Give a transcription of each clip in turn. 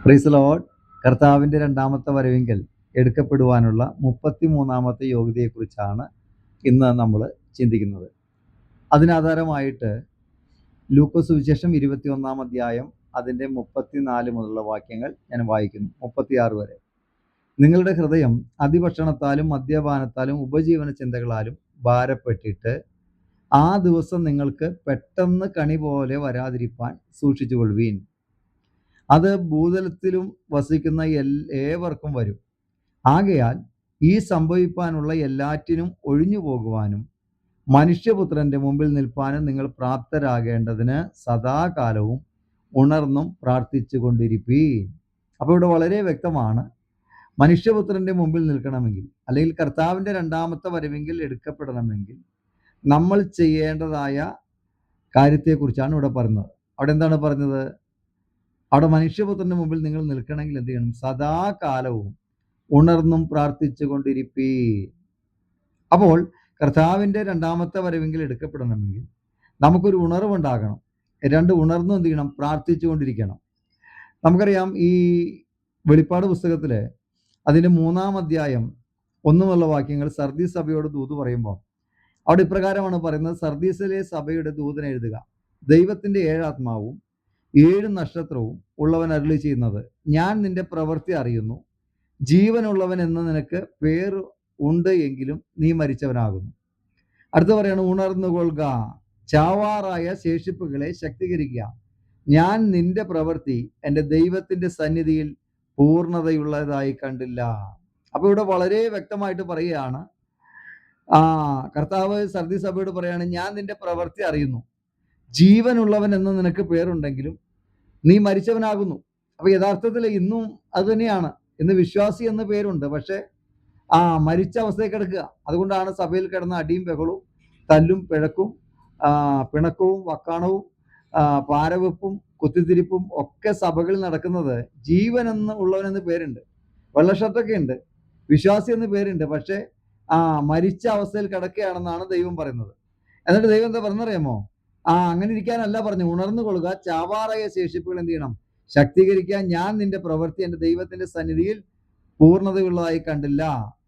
Praise Lord. കർത്താവിൻ്റെ രണ്ടാമത്തെ വരവെങ്കിൽ എടുക്കപ്പെടുവാനുള്ള 33ാമത്തെ യോഗ്യതയെക്കുറിച്ചാണ് ഇന്ന് നമ്മൾ ചിന്തിക്കുന്നത്. അതിനാധാരമായിട്ട് ലൂക്കോസ് സുവിശേഷം 21-ാം അധ്യായം അതിൻ്റെ 34 മുതലുള്ള വാക്യങ്ങൾ ഞാൻ വായിക്കുന്നു, 36 വരെ. നിങ്ങളുടെ ഹൃദയം അതിഭക്ഷണത്താലും മദ്യപാനത്താലും ഉപജീവന ചിന്തകളാലും ഭാരപ്പെട്ടിട്ട് ആ ദിവസം നിങ്ങൾക്ക് പെട്ടെന്ന് കണി പോലെ വരാതിരിപ്പാൻ സൂക്ഷിച്ചുകൊള്ളുവീൻ. അത് ഭൂതലത്തിലും വസിക്കുന്ന ഏവർക്കും വരും. ആകയാൽ ഈ സംഭവിപ്പാനുള്ള എല്ലാറ്റിനും ഒഴിഞ്ഞു പോകുവാനും മനുഷ്യപുത്രന്റെ മുമ്പിൽ നിൽപ്പാനും നിങ്ങൾ പ്രാപ്തരാകേണ്ടതിന് സദാകാലവും ഉണർന്നും പ്രാർത്ഥിച്ചു കൊണ്ടിരിപ്പീൻ. അപ്പോൾ ഇവിടെ വളരെ വ്യക്തമാണ്, മനുഷ്യപുത്രന്റെ മുമ്പിൽ നിൽക്കണമെങ്കിൽ അല്ലെങ്കിൽ കർത്താവിൻ്റെ രണ്ടാമത്തെ വരവെങ്കിൽ എടുക്കപ്പെടണമെങ്കിൽ നമ്മൾ ചെയ്യേണ്ടതായ കാര്യത്തെക്കുറിച്ചാണ് ഇവിടെ പറയുന്നത്. അവിടെ എന്താണ് പറഞ്ഞത്? അവിടെ മനുഷ്യപുത്രന്റെ മുമ്പിൽ നിങ്ങൾ നിൽക്കണമെങ്കിൽ എന്ത് ചെയ്യണം? സദാകാലവും ഉണർന്നും പ്രാർത്ഥിച്ചു കൊണ്ടിരിപ്പീ. അപ്പോൾ കർത്താവിൻ്റെ രണ്ടാമത്തെ വരവെങ്കിൽ എടുക്കപ്പെടണമെങ്കിൽ നമുക്കൊരു ഉണർവുണ്ടാകണം. രണ്ട്, ഉണർന്നും എന്ത് ചെയ്യണം? പ്രാർത്ഥിച്ചു കൊണ്ടിരിക്കണം. നമുക്കറിയാം, ഈ വെളിപ്പാട് പുസ്തകത്തില് അതിൻ്റെ 3-ാം അധ്യായം 1 മുതലുള്ള വാക്യങ്ങൾ സർദീസ് സഭയോട് ദൂത് പറയുമ്പോൾ അവിടെ ഇപ്രകാരമാണ് പറയുന്നത്: സർദീസിലെ സഭയുടെ ദൂതനെ എഴുതുക, ദൈവത്തിന്റെ 7 ആത്മാവും 7 നക്ഷത്രവും ഉള്ളവൻ അരുളി ചെയ്യുന്നത്, ഞാൻ നിന്റെ പ്രവൃത്തി അറിയുന്നു. ജീവനുള്ളവൻ എന്ന് നിനക്ക് പേര് ഉണ്ട്, എങ്കിലും നീ മരിച്ചവനാകുന്നു. അടുത്ത പറയാണ്, ഉണർന്നുകൊള്ളുക, ചാവാറായ ശേഷിപ്പുകളെ ശക്തീകരിക്കുക. ഞാൻ നിന്റെ പ്രവൃത്തി എൻ്റെ ദൈവത്തിന്റെ സന്നിധിയിൽ പൂർണ്ണതയുള്ളതായി കണ്ടില്ല. അപ്പൊ ഇവിടെ വളരെ വ്യക്തമായിട്ട് പറയുകയാണ്, കർത്താവ് സർദീസ് സഭയോട് പറയാണ്, ഞാൻ നിന്റെ പ്രവൃത്തി അറിയുന്നു. ജീവനുള്ളവൻ എന്ന് നിനക്ക് പേരുണ്ടെങ്കിലും നീ മരിച്ചവനാകുന്നു. അപ്പൊ യഥാർത്ഥത്തിൽ ഇന്നും അത് തന്നെയാണ്. ഇന്ന് വിശ്വാസി എന്ന പേരുണ്ട്, പക്ഷെ മരിച്ച അവസ്ഥയിൽ കിടക്കുക. അതുകൊണ്ടാണ് സഭയിൽ കിടന്ന അടിയും ബഹളവും തല്ലും പിഴക്കും പിണക്കവും വക്കാണവും പാരവെപ്പും കുത്തിത്തിരിപ്പും ഒക്കെ സഭകളിൽ നടക്കുന്നത്. ജീവൻ എന്ന് ഉള്ളവനെന്ന് പേരുണ്ട്, വെള്ളഷർട്ടൊക്കെ ഉണ്ട്, വിശ്വാസി എന്ന് പേരുണ്ട്, പക്ഷെ മരിച്ച അവസ്ഥയിൽ കിടക്കുകയാണെന്നാണ് ദൈവം പറയുന്നത്. എന്നിട്ട് ദൈവം എന്താ പറഞ്ഞറിയാമോ? അങ്ങനെ ഇരിക്കാനല്ല പറഞ്ഞു, ഉണർന്നു കൊള്ളുക, ചാവാറായ ശേഷിപ്പുകൾ എന്ത് ചെയ്യണം? ശക്തീകരിക്കാൻ. ഞാൻ നിന്റെ പ്രവൃത്തി എൻ്റെ ദൈവത്തിന്റെ സന്നിധിയിൽ പൂർണ്ണതയുള്ളതായി കണ്ടില്ല.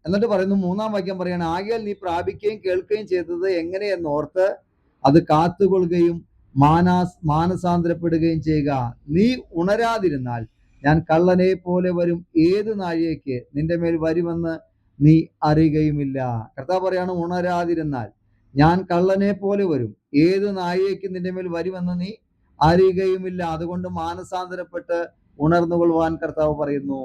എന്നിട്ട് പറയുന്നു, 3-ാം വാക്യം പറയാണ്, ആകയാൽ നീ പ്രാപിക്കുകയും കേൾക്കുകയും ചെയ്തത് എങ്ങനെയെന്നോർത്ത് അത് കാത്തുകൊള്ളുകയും മാനസാന്തരപ്പെടുകയും ചെയ്യുക. നീ ഉണരാതിരുന്നാൽ ഞാൻ കള്ളനെ പോലെ വരും, ഏത് നാഴികയ്ക്ക് നിന്റെ മേൽ വരുമെന്ന് നീ അറിയുകയുമില്ല. കർത്താവ് പറയാണ്, ഉണരാതിരുന്നാൽ ഞാൻ കള്ളനെ പോലെ വരും, ഏത് നാഴികയ്ക്ക് നിന്റെ മേൽ വരുമെന്ന് നീ അറിയുകയുമില്ല. അതുകൊണ്ട് മാനസാന്തരപ്പെട്ട് ഉണർന്നുകൊള്ളുവാൻ കർത്താവ് പറയുന്നു.